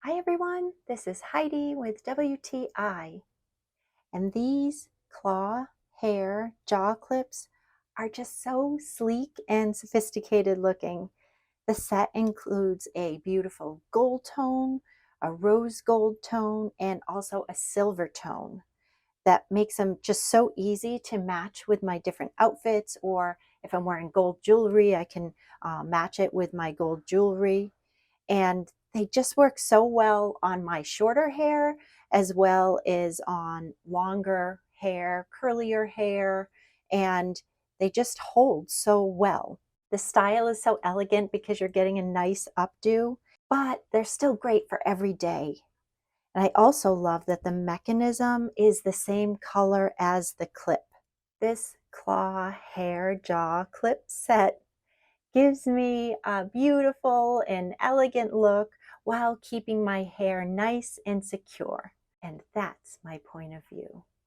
Hi everyone, this is Heidi with WTI, and these claw hair jaw clips are just so sleek and sophisticated looking. The set includes a beautiful gold tone, a rose gold tone, and also a silver tone that makes them just so easy to match with my different outfits, or if I'm wearing gold jewelry, I can match it with my gold jewelry. And they just work so well on my shorter hair as well as on longer hair, curlier hair, and they just hold so well. The style is so elegant because you're getting a nice updo, but they're still great for every day. And I also love that the mechanism is the same color as the clip. This claw hair jaw clip set gives me a beautiful and elegant look while keeping my hair nice and secure. And that's my point of view.